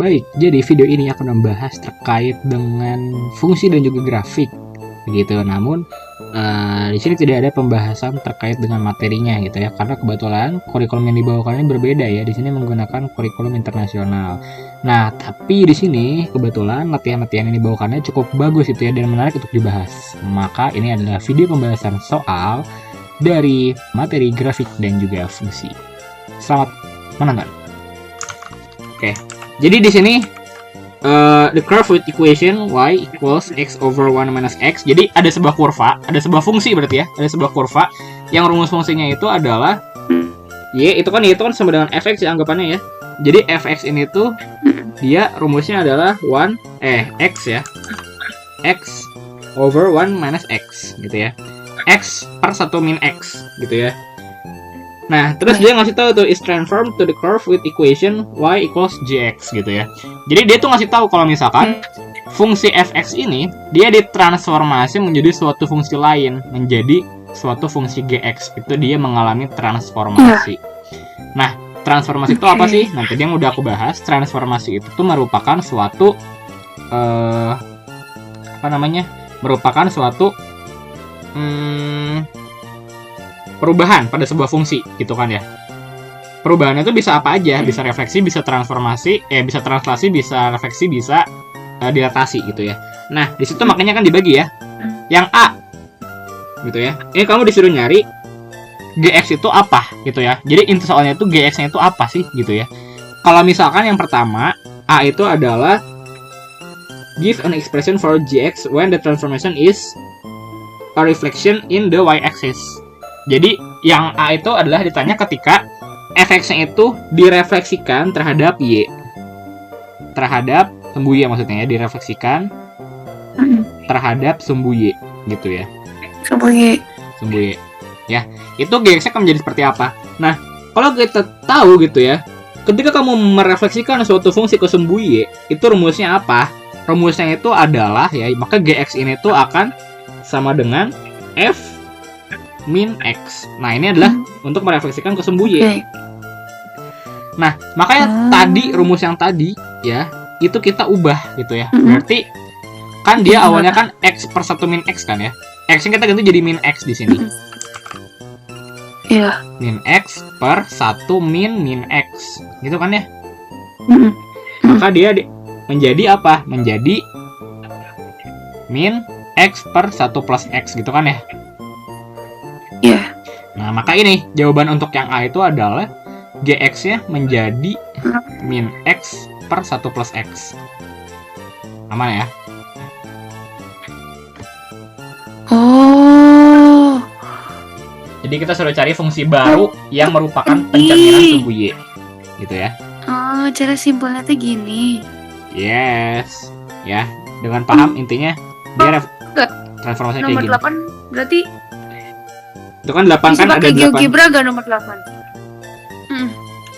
Baik, jadi video ini akan membahas terkait dengan fungsi dan juga grafik, begitu. Namun di sini tidak ada pembahasan terkait dengan materinya, gitu ya, karena kebetulan kurikulum yang dibawakan ini berbeda ya. Di sini menggunakan kurikulum internasional. Nah, tapi di sini kebetulan latihan-latihan yang dibawakannya cukup bagus, itu ya, dan menarik untuk dibahas. Maka ini adalah video pembahasan soal dari materi grafik dan juga fungsi. Selamat menonton. Oke. Jadi di sini the curve with equation y equals x over 1 minus x. Jadi ada sebuah kurva, ada sebuah fungsi berarti ya, ada sebuah kurva yang rumus fungsinya itu adalah y itu kan sama dengan fx ya anggapannya ya. Jadi fx ini tuh dia rumusnya adalah x ya. X over 1 minus x gitu ya. X per 1 min x gitu ya. Nah, terus dia ngasih tahu tuh is transformed to the curve with equation y equals gx gitu ya. Jadi dia tuh ngasih tahu kalau misalkan fungsi fx ini dia ditransformasi menjadi suatu fungsi lain, menjadi suatu fungsi gx. Itu dia mengalami transformasi. Nah, transformasi itu apa sih? Nah, tadi yang udah aku bahas, transformasi itu tuh merupakan suatu merupakan suatu perubahan pada sebuah fungsi gitu kan ya. Perubahannya itu bisa apa aja, bisa refleksi, bisa transformasi, bisa translasi, bisa refleksi, bisa dilatasi gitu ya. Nah, di situ makanya kan dibagi ya. Yang A gitu ya. Ini kamu disuruh nyari GX itu apa gitu ya. Jadi inti soalnya itu GX-nya itu apa sih gitu ya. Kalau misalkan yang pertama A itu adalah give an expression for GX when the transformation is a reflection in the y-axis. Jadi yang A itu adalah ditanya ketika fx-nya itu direfleksikan terhadap y. Terhadap sumbu y maksudnya ya, direfleksikan terhadap sumbu y gitu ya. Sumbu y. Ya, itu GX-nya akan menjadi seperti apa? Nah, kalau kita tahu gitu ya, ketika kamu merefleksikan suatu fungsi ke sumbu y, itu rumusnya apa? Rumusnya itu adalah ya, maka GX ini tuh akan sama dengan f min x. Nah, ini adalah untuk merefleksikan ke sumbu y. Nah, makanya tadi rumus yang tadi ya, itu kita ubah gitu ya. Berarti kan dia awalnya kan x per 1 min x kan ya. X-nya kita ganti jadi min x di sini. Iya. Min x per 1 min x. Gitu kan ya? Maka dia menjadi apa? Menjadi min x per 1 plus x gitu kan ya? Iya. Nah, maka ini jawaban untuk yang A itu adalah GX-nya menjadi min X per 1 plus X. Aman ya? Oh. Jadi kita suruh cari fungsi baru yang merupakan pencerminan sumbu Y. Gitu ya. Oh, cara simpelnya tuh gini. Yes. Ya, dengan paham intinya dia transformasinya kayak gini. Nomor 8 berarti itu kan 8 kan ada 8. GeoGebra gak nomor 8?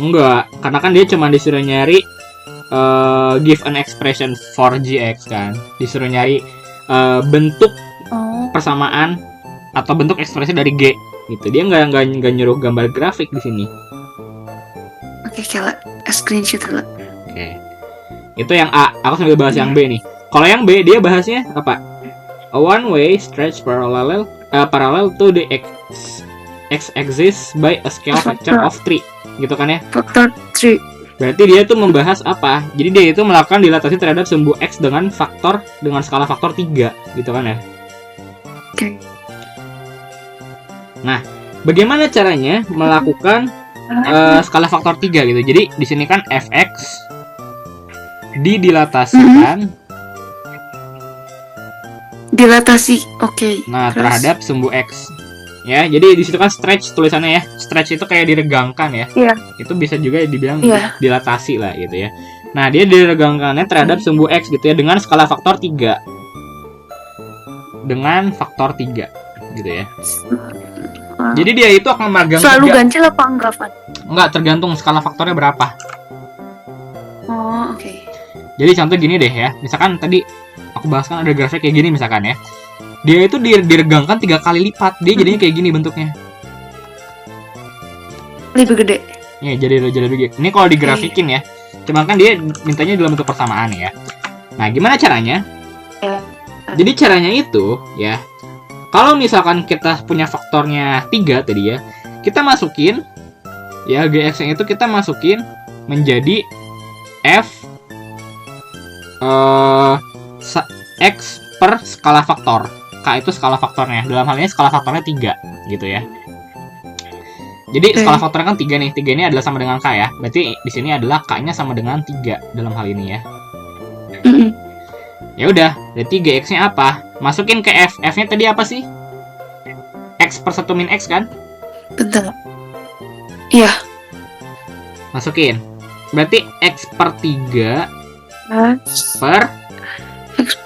Enggak, karena kan dia cuma disuruh nyari give an expression for GX kan. Disuruh nyari bentuk persamaan atau bentuk ekspresi dari G gitu. Dia nggak nyuruh gambar grafik di sini. Oke, coba screenshot dulu. Oke. Itu yang A. Aku sambil bahas yang B nih. Kalau yang B dia bahasnya apa? A one way stretch parallel to the x-axis by a scale factor of 3 gitu kan ya? Faktor 3. Berarti dia tuh membahas apa? Jadi dia itu melakukan dilatasi terhadap sumbu x dengan skala faktor 3 gitu kan ya? Oke. Nah, bagaimana caranya melakukan skala faktor 3 gitu? Jadi di sini kan fx dilatasi, oke. Nah, terhadap sumbu x. Ya, jadi di situ kan stretch tulisannya ya. Stretch itu kayak diregangkan ya. Iya. Itu bisa juga dibilang dilatasi lah gitu ya. Nah, dia diregangkannya terhadap sumbu x gitu ya dengan skala faktor 3. Dengan faktor 3 gitu ya. Jadi dia itu akan memegang selalu ganjil apa enggak, Van? Enggak, tergantung skala faktornya berapa. Oh, oke. Jadi contoh gini deh ya. Misalkan tadi aku bahas kan ada grafik kayak gini misalkan ya. Dia itu diregangkan 3 kali lipat. Dia jadinya kayak gini bentuknya. Lebih gede. Nih, jadi lebih gede. Ini kalau digrafikin ya. Cuma kan dia mintanya dalam bentuk persamaan ya. Nah, gimana caranya? Ya. Jadi caranya itu ya, kalau misalkan kita punya faktornya 3 tadi ya, kita masukin ya GX-nya itu kita masukin menjadi F X per skala faktor. K itu skala faktornya. Dalam hal ini skala faktornya 3 gitu ya. Jadi skala faktornya kan 3 nih. 3 ini adalah sama dengan K ya. Berarti di sini adalah K-nya sama dengan 3 dalam hal ini ya. Ya udah, berarti GX-nya apa? Masukin ke F. F-nya tadi apa sih? X per 1 min X kan? Betul. Iya. Masukin. Berarti X per 3 X per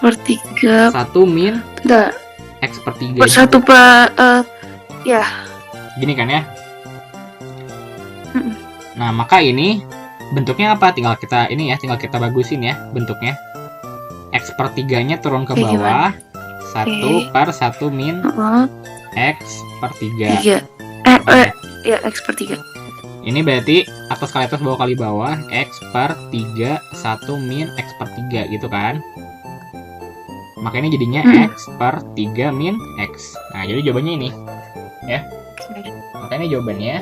per 3. 1 min Bentar. X per 3. Per 1 per ya. Gini kan ya? Nah, maka ini bentuknya apa? Tinggal kita bagusin ya bentuknya. X per 3-nya turun ke bawah. 1 per 1 min X per 3. Ya, X per 3. Ini berarti atas kali atas bawah kali bawah X per 3 1 min X per 3 gitu kan. Maka ini jadinya X per 3 min X. Nah, jadi jawabannya ini ya. Maka ini jawabannya.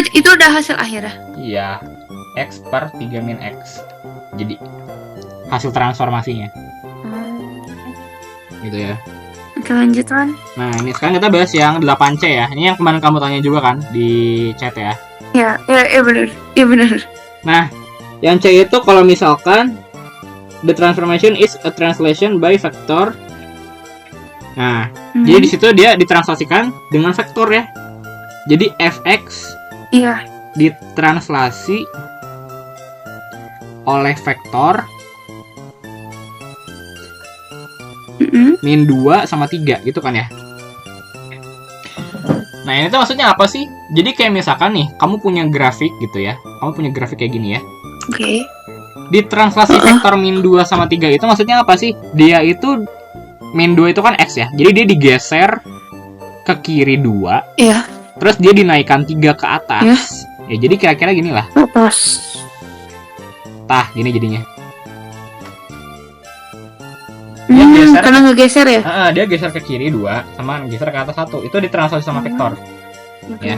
Itu udah hasil akhirnya. Iya, X per 3 min X. Jadi hasil transformasinya gitu ya. Oke, lanjut kan. Nah, ini sekarang kita bahas yang 8C ya. Ini yang kemarin kamu tanya juga kan di chat ya. Ya benar. Ya benar. Nah, yang C itu kalau misalkan the transformation is a translation by vector. Nah, jadi di situ dia ditranslasikan dengan vektor ya. Jadi fx ditranslasi oleh vektor min 2 sama 3 gitu kan ya. Nah, ini tuh maksudnya apa sih? Jadi kayak misalkan nih, kamu punya grafik gitu ya. Kamu punya grafik kayak gini ya. Oke. Ditranslasi vektor min 2 sama 3 itu maksudnya apa sih? Dia itu min 2 itu kan X ya. Jadi dia digeser ke kiri 2. Iya. Terus dia dinaikkan 3 ke atas. Ya, jadi kira-kira gini lah. Atas. Tah, gini jadinya. Dia geser, karena ngegeser ya? Dia geser ke kiri 2 sama geser ke atas 1. Itu ditranslasi sama vektor. Ya.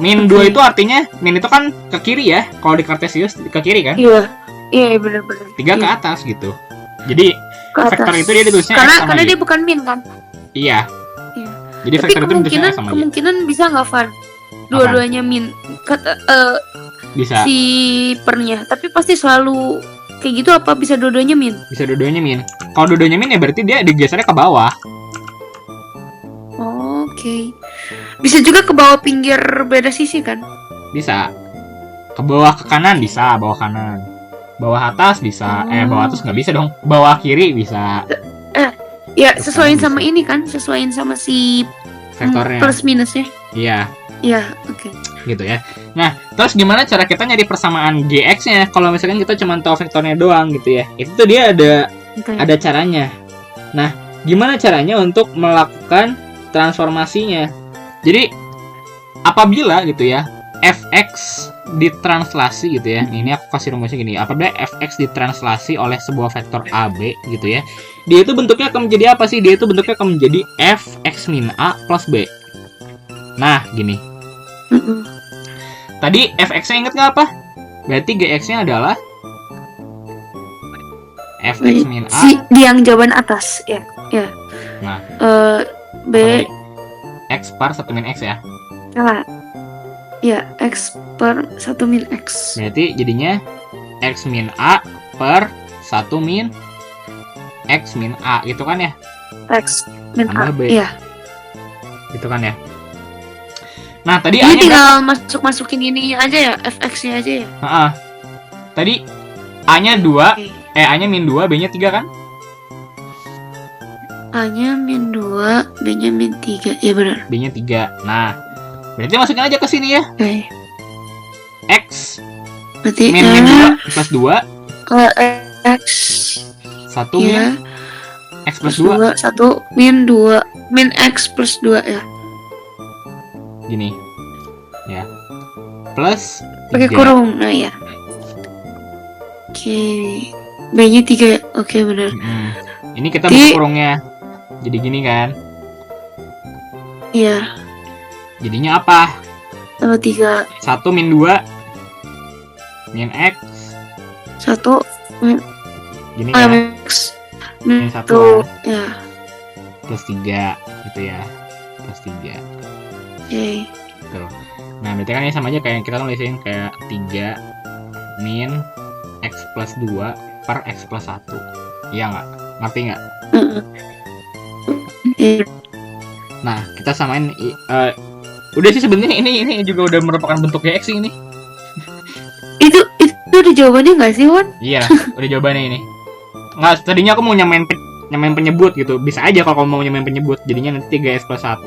Min 2 itu artinya min itu kan ke kiri ya. Kalau di Cartesius ke kiri kan? Iya, benar-benar. 3 ke atas gitu. Jadi vektor itu dia ditulisnya karena dia bukan min kan? Iya. Jadi tapi vektor itu ditulisnya sama kemungkinan bisa nggak Van? Dua-duanya min. Bisa. Si pernya, tapi pasti selalu kayak gitu apa bisa dua-duanya min? Bisa dua-duanya min. Kalau dua-duanya min ya berarti dia digesernya ke bawah. Oke. Bisa juga ke bawah pinggir beda sisi kan? Bisa. Ke bawah ke kanan bisa, bawah kanan. Bawah atas bisa. Bawah atas nggak bisa dong. Bawah kiri bisa. Ya, sesuaiin sama ini kan? Sesuaiin sama si vektornya. Plus minusnya. Iya. Iya, oke. Gitu ya. Nah, terus gimana cara kita nyari persamaan GX-nya? Kalau misalkan kita cuma tahu vektornya doang gitu ya. Itu tuh dia ada caranya. Nah, gimana caranya untuk melakukan transformasinya? Jadi apabila gitu ya, fx ditranslasi gitu ya. Ini aku kasih rumusnya gini. Apabila fx ditranslasi oleh sebuah vektor AB gitu ya. Dia itu bentuknya akan menjadi apa sih? Dia itu bentuknya akan menjadi fx min a plus b. Nah, gini. Tadi fx-nya inget nggak apa? Berarti gx-nya adalah fx min a. Di yang jawaban atas, ya. Nah, b x per 1 min x ya. Salah. Ya, x per 1 min x. Berarti jadinya x min a per 1 min x min a gitu kan ya? X min a. Iya. Gitu kan ya? Nah, tadi ini tinggal masukin ini aja ya, fx-nya aja ya. Tadi a-nya 2, a-nya min 2, b-nya 3 kan? A-nya min 2, b-nya min 3. Ya benar. B-nya 3. Nah, berarti masukin aja ke sini ya. Oke. X berarti min 2 plus 2. X 1 min X plus 2. 1 min 2 min X plus 2 ya. Gini. Ya. Plus 3. Pakai kurung. Nah ya. Oke. B-nya 3. Oke, benar. Ini kita buka kurungnya. Jadi gini kan. Iya. Jadinya apa? Tambah 3. 1 min 2 min X. 1 min Gini kan. X. Min 1 Tuh, kan. ya. Plus 3 gitu ya. Plus 3. Oke. Tuh. Nah, berarti kan ini sama aja kayak kita tulisin kayak 3 min X plus 2 per X plus 1. Iya nggak? Ngerti nggak? Iya. Nah, kita samain udah sih sebenarnya ini juga udah merupakan bentuk GX sih ini. Itu udah jawabannya nggak sih, Wan? Iya, udah jawabannya ini. Nggak, tadinya aku mau nyamain penyebut gitu. Bisa aja kalau kamu mau nyamain penyebut. Jadinya nanti 3x plus 1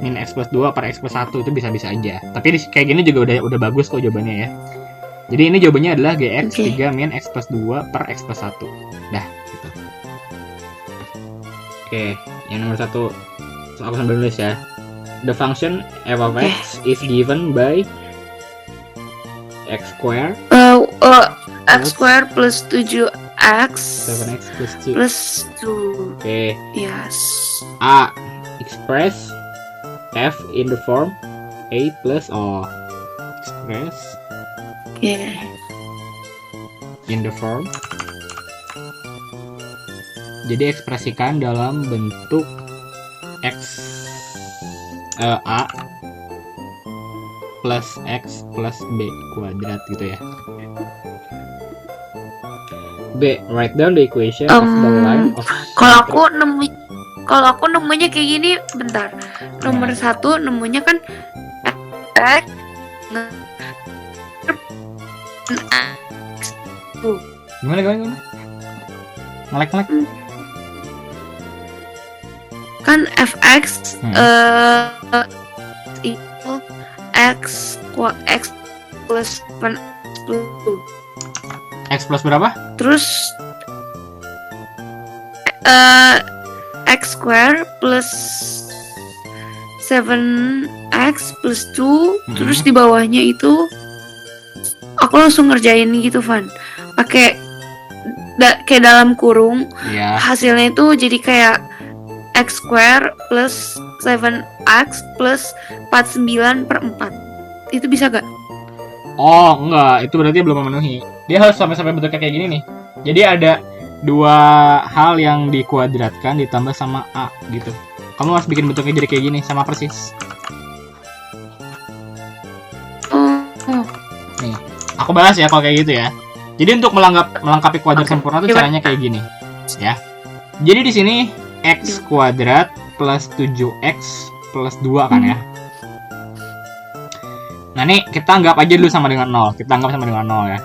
min x plus 2 per x plus 1 itu bisa-bisa aja. Tapi kayak gini juga udah bagus kok jawabannya ya. Jadi ini jawabannya adalah GX 3 min x plus 2 per x plus 1. Dah, gitu. Oke, yang nomor 1 aku sambil nulis ya. The function f of x is given by x square X square plus 7x 7x plus 2 plus 2. Oke. Yes. A. Express f in the form a plus o. Express in the form. Jadi ekspresikan dalam bentuk x a plus x plus b kuadrat gitu ya. B. Write down the equation of the line of Kalau aku nemunya kayak gini, bentar. Nomor 1 nemunya kan x Gimana? Ngelek. Kan fx itu x plus 1 x plus berapa? Terus x square plus 7x plus 2 terus di bawahnya itu aku langsung ngerjain gitu, Van. Pakai kayak dalam kurung. Iya. Hasilnya itu jadi kayak x square plus 7x plus 49 per 4. Itu bisa gak? Oh, enggak. Itu berarti belum memenuhi. Dia harus sampai bentuknya kayak gini nih. Jadi ada dua hal yang dikuadratkan ditambah sama A gitu. Kamu harus bikin bentuknya jadi kayak gini, sama persis. Nih, aku bahas ya kalau kayak gitu ya. Jadi untuk melengkapi kuadrat sempurna tuh caranya kayak gini, ya. Jadi di sini x kuadrat plus 7x plus 2 kan ya. Nah, nih kita anggap aja dulu sama dengan 0. Kita anggap sama dengan 0 ya.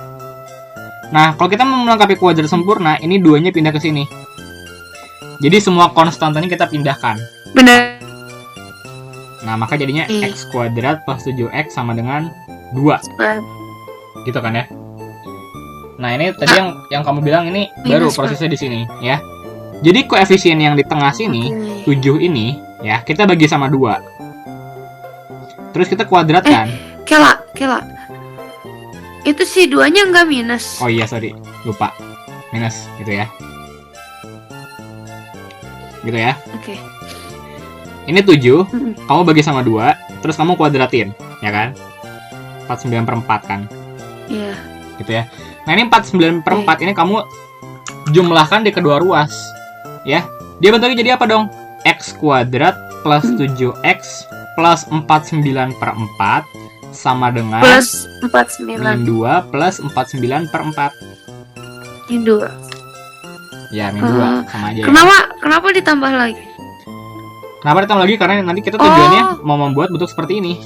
Nah, kalau kita mau melengkapi kuadrat sempurna, ini 2-nya pindah ke sini. Jadi semua konstantanya kita pindahkan. Benar. Nah, maka jadinya x kuadrat plus 7x sama dengan 2. Gitu kan ya. Nah, ini tadi yang kamu bilang ini baru prosesnya di sini ya. Jadi koefisien yang di tengah sini 7 ini ya, kita bagi sama 2. Terus kita kuadratkan. Kela. Itu si 2-nya enggak minus. Oh iya, sorry. Lupa. Minus gitu ya. Gitu ya. Oke. Ini 7, kamu bagi sama 2, terus kamu kuadratin, ya kan? 49 per 4 kan? Iya. Gitu ya. Nah, ini 49 per 4 ini kamu jumlahkan di kedua ruas. Ya. Dia bentuknya jadi apa dong? X kuadrat plus 7x plus 49 per 4 sama dengan plus 49 min 2 plus 49 per 4. Min 2. Ya, min 2 sama aja. Kenapa ditambah lagi? Kenapa ditambah lagi? Karena nanti kita tujuannya mau membuat bentuk seperti ini.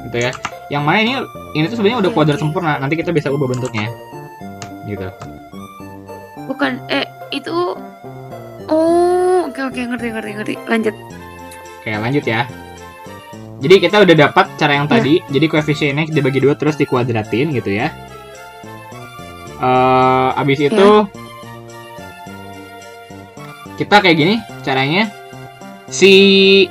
Gitu ya. Yang mana ini tuh sebenarnya udah kuadrat sempurna. Nanti kita bisa ubah bentuknya. Gitu. Bukan itu. Oh, oke, ngerti. Lanjut. Oke, lanjut ya. Jadi kita udah dapat cara yang tadi. Jadi koefisiennya dibagi 2 terus dikuadratin gitu ya. Abis itu kita kayak gini caranya. Si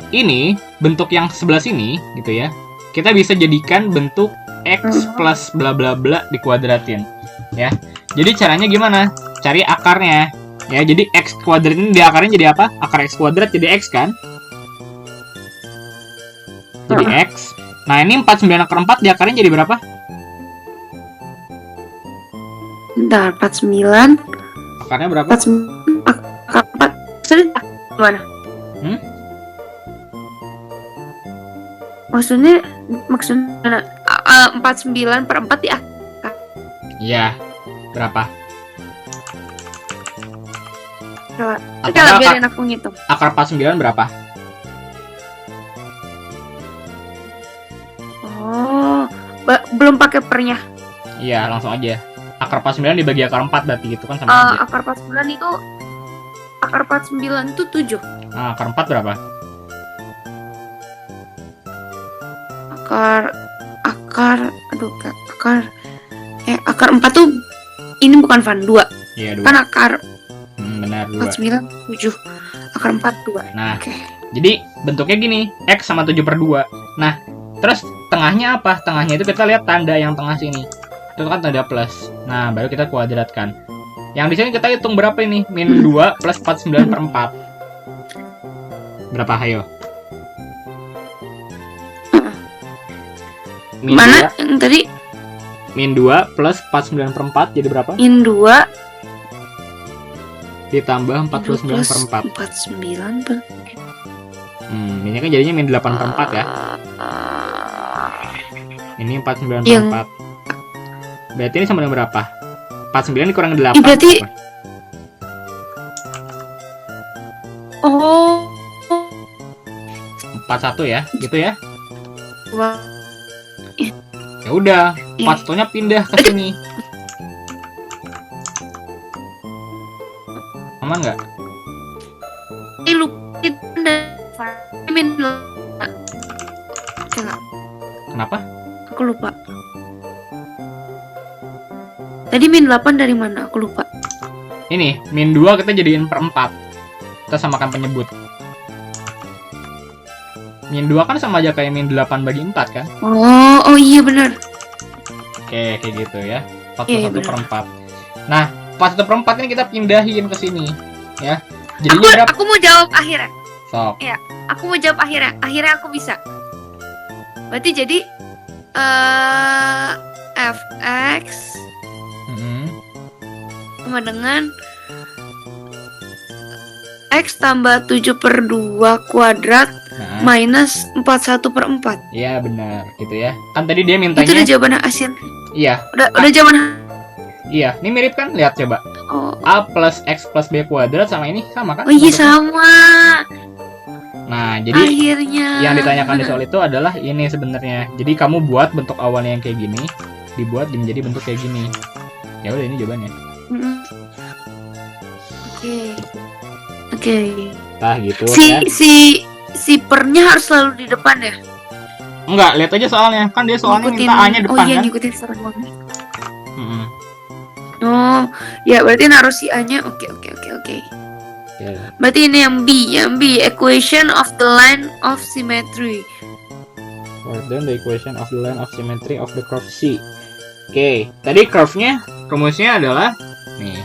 ini bentuk yang sebelah sini gitu ya. Kita bisa jadikan bentuk x plus bla bla bla dikuadratin ya. Jadi caranya gimana? Cari akarnya ya. Jadi x kuadrat ini diakarin jadi apa? Akar x kuadrat jadi x kan? Jadi x. Nah, ini 49 akar 4 diakarin jadi berapa? Bentar, 49. Akarnya berapa? 49 akar 4. Sudah gimana? Maksudnya 49 per 4 ya? Iya. Berapa? Coba biarin aku ngitung. Akar 49 berapa? Oh, belum pakai pernya. Iya, langsung aja. Akar 49 dibagi akar 4 berarti gitu kan sama aja. Akar 49 itu 7. Nah, akar 4 berapa? Akar 4 tuh ini bukan Van 2. Iya, 2. Kan akar benar 2. 49 7. Akar 4 2. Nah, Oke. jadi bentuknya gini, x sama 7 per 2. Nah, terus tengahnya apa? Tengahnya itu kita lihat tanda yang tengah sini. Itu kan tanda plus. Nah, baru kita kuadratkan. Yang di sini kita hitung berapa ini? Min 2 plus 49 per 4. Berapa, ayo? Min Mana 2, yang tadi? min 2 plus 49 per 4 jadi berapa? Min 2 Ditambah 49 per 4. 49 per. Ini kan jadinya min 8 per 4 ya. Ini 49 per Yang- 4. Berarti ini sama dengan berapa? 49 dikurang 8. Berarti oh 41 ya, gitu ya. wah. Ya udah, Iya. 41-nya pindah ke sini. Aman nggak? Min enggak, Kenapa? aku lupa. Tadi min 8 dari mana? Aku lupa. Ini, min 2 kita jadiin per 4. Kita samakan penyebut. Min 2 kan sama aja kayak min 8 bagi 4 kan? Oh iya benar. Oke, kayak gitu ya. Iya, 41 per benar. 4. Nah, 41 per 4 ini kita pindahin ke sini. Ya. Aku Jadinya berapa? aku mau jawab akhirnya. Sok. Aku mau jawab akhirnya. Akhirnya aku bisa. Berarti jadi fx sama dengan x tambah 7 per 2 kuadrat Nah, minus 41 per 4. iya benar, gitu ya. Kan tadi dia Itu mintanya. udah jawaban hasil. Iya, Udah jawaban. iya. Ini mirip kan? Lihat coba. Oh, A plus X plus B kuadrat sama ini sama kan? oh iya bentuknya? sama. Nah, jadi Akhirnya. yang ditanyakan di soal itu adalah ini sebenarnya. Jadi kamu buat bentuk awalnya yang kayak gini, dibuat menjadi bentuk kayak gini. Ya udah, ini jawabannya. Mm-mm. Oke. Nah, gitu ya. Si pernya harus selalu di depan ya. Enggak, lihat aja soalnya. Kan dia soalnya minta A-nya Oh depan iya, kan? ngikutin saran mami. Mm-mm. Oh, ya berarti naruh si A-nya. Oke. Ya. Berarti ini yang B, equation of the line of symmetry. Write down the equation of the line of symmetry of the curve C. Oke, tadi curve-nya rumusnya adalah nih.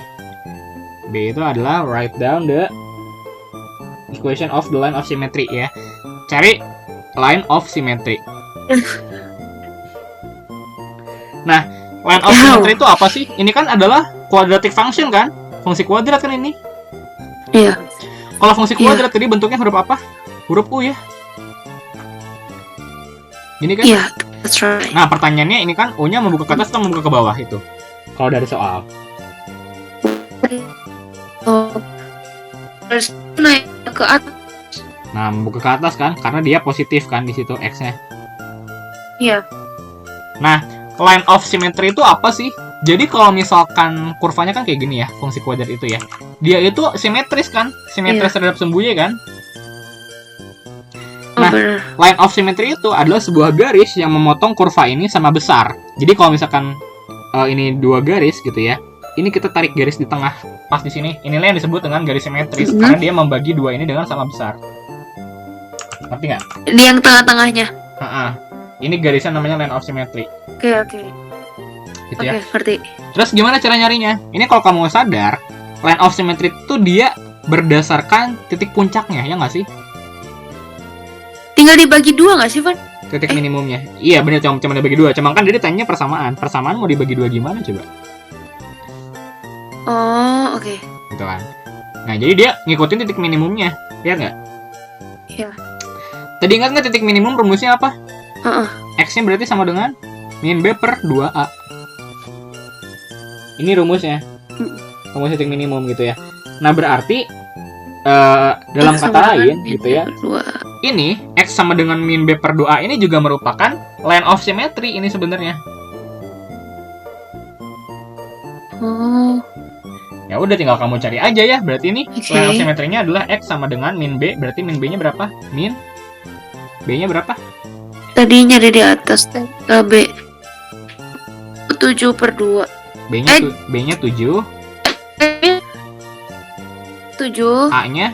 B itu adalah write down the equation of the line of symmetry ya. Cari line of symmetry. Nah, line of symmetry itu apa sih? Ini kan adalah quadratic function kan? Fungsi kuadrat kan ini? Iya. Kalau fungsi kuadrat tadi bentuknya huruf apa? Huruf U ya. Ini kan? Iya, that's right. Nah, pertanyaannya ini kan U-nya membuka ke atas atau membuka ke bawah itu? Kalau dari soal. Oh, terus naik ke atas. Nah, membuka ke atas kan? Karena dia positif kan di situ X-nya. Iya. Nah, line of symmetry itu apa sih? Jadi kalau misalkan kurvanya kan kayak gini ya, fungsi kuadrat itu ya. Dia itu simetris kan? Simetris terhadap sumbunya kan? Nah, Bener. line of symmetry itu adalah sebuah garis yang memotong kurva ini sama besar. Jadi kalau misalkan ini dua garis gitu ya, ini kita tarik garis di tengah pas di sini. Inilah yang disebut dengan garis simetris karena dia membagi dua ini dengan sama besar. Ngerti nggak? Di yang tengah-tengahnya. Heeh. Ini garisnya namanya line of symmetry. Oke, oke. Gitu Oke, ya. ngerti. Terus gimana cara nyarinya? Ini kalau kamu sadar, line of symmetry itu dia berdasarkan titik puncaknya, ya nggak sih? Tinggal dibagi 2 nggak sih, Van? Titik minimumnya. Iya bener, cuma dibagi 2. Cuma kan dia ditanya persamaan. Persamaan mau dibagi 2 gimana coba? Oh, oke. Gitu kan. Nah, jadi dia ngikutin titik minimumnya. Ya nggak? Iya. Tadi ingat nggak titik minimum rumusnya apa? Heeh. X-nya berarti sama dengan min B per 2A. Ini rumusnya. Rumus titik minimum gitu ya. Nah, berarti dalam X kata sama dengan lain min gitu B ya. per 2. Ini X sama dengan min B per 2A ini juga merupakan line of symmetry ini sebenarnya. Oh, Ya udah tinggal kamu cari aja ya. Berarti ini Oke. line of symmetry-nya adalah X sama dengan min B. Berarti min B-nya berapa? Min B-nya berapa? tadi nyari di atas B 7 per 2. B-nya 7, 7. A-nya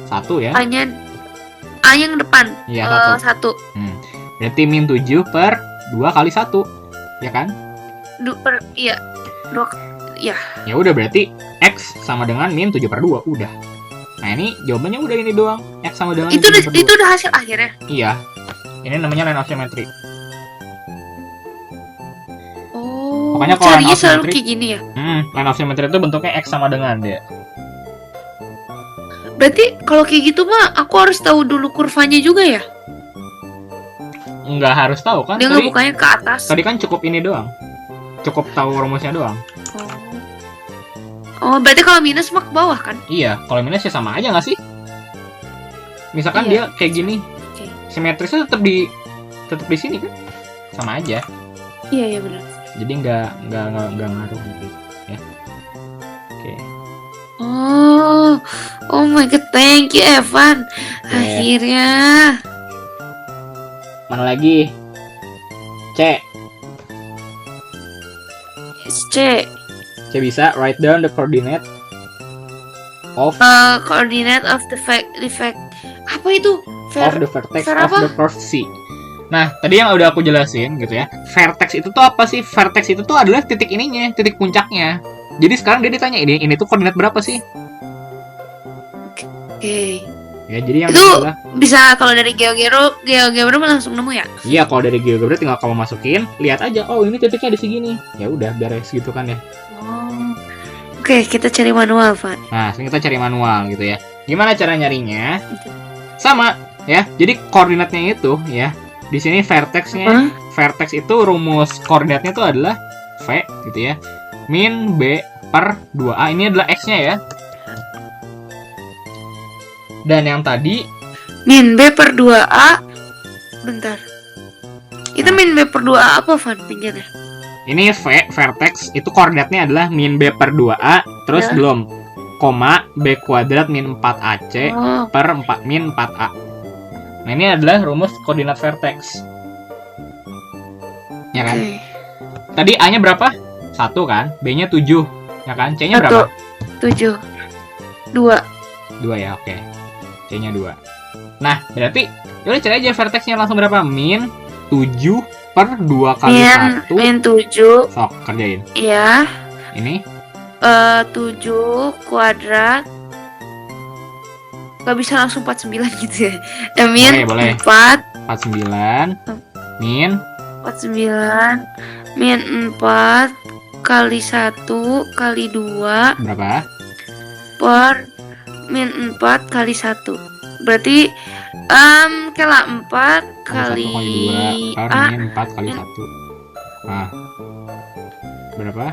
1 ya. A-nya A yang depan. Iya, 1. 1. Berarti min 7 per 2 kali 1. Ya kan? Iya. 2. Ya. Ya udah berarti X sama dengan min 7 per 2. Udah. Nah ini jawabannya udah ini doang. X sama dengan Itu 7 per 2. itu udah hasil akhirnya. Iya. Ini namanya line of symmetry. Oh. Pokoknya kalau Carinya line of selalu symmetry- kayak gini ya. Line of symmetry itu bentuknya X sama dengan dia. Berarti kalau kayak gitu mah aku harus tahu dulu kurvanya juga ya. Nggak harus tahu kan? Dia ngebukanya ke atas. Tadi kan cukup ini doang. Cukup tahu rumusnya doang. Oh, berarti kalau minus mah ke bawah kan? Iya, kalau minus ya sama aja nggak sih? Misalkan Iya. dia kayak gini, Oke. simetrisnya tetap di sini kan? Sama aja. Iya, iya benar. Jadi nggak ngaruh gitu ya. Oke. Oh my god, thank you Evan. Akhirnya. Mana lagi? C. C. C bisa write down the coordinate of Coordinate of the fact. Apa itu? of the vertex ver of apa? the curve C. Nah, tadi yang udah aku jelasin gitu ya. Vertex itu tuh apa sih? Vertex itu tuh adalah titik ininya, titik puncaknya. Jadi sekarang dia ditanya ini tuh koordinat berapa sih? Oke. Ya, jadi yang Itu adalah bisa kalau dari GeoGebra langsung nemu ya? iya, kalau dari GeoGebra tinggal kamu masukin, lihat aja, oh ini titiknya di segini. Ya udah, beres gitu kan ya. Oh. Oke, kita cari manual, Van. Nah, sekarang kita cari manual gitu ya. Gimana cara nyarinya? Sama ya. Jadi koordinatnya itu ya. Di sini vertexnya, vertex itu rumus koordinatnya itu adalah V gitu ya. Min B per 2A. Ini adalah X-nya ya. Dan yang tadi Min B per 2A. Bentar. Itu min B per 2A apa, Van? Pinjarnya? ini V vertex itu koordinatnya adalah min B per 2A terus Ya. belum koma B kuadrat min 4AC Oh. per 4 min 4A. Nah, ini adalah rumus koordinat vertex. Ya kan? Oke. Tadi A-nya berapa? 1 kan? B-nya 7. Ya kan? C-nya berapa? 7. 2. 2 ya, oke. C-nya 2. Nah, berarti yaudah cari aja vertexnya langsung berapa? Min 7 per 2 kali 1. Min 7. Sok, kerjain. Ya. Ini 7 kuadrat. Gak bisa langsung 49 gitu ya. Min Boleh. 4. 49 min 49 min 4 kali 1 kali 2 berapa? per min 4 kali 1. Berarti kela 4 kali 1 kali 2 per A. min 4 kali 1. Nah. Berapa?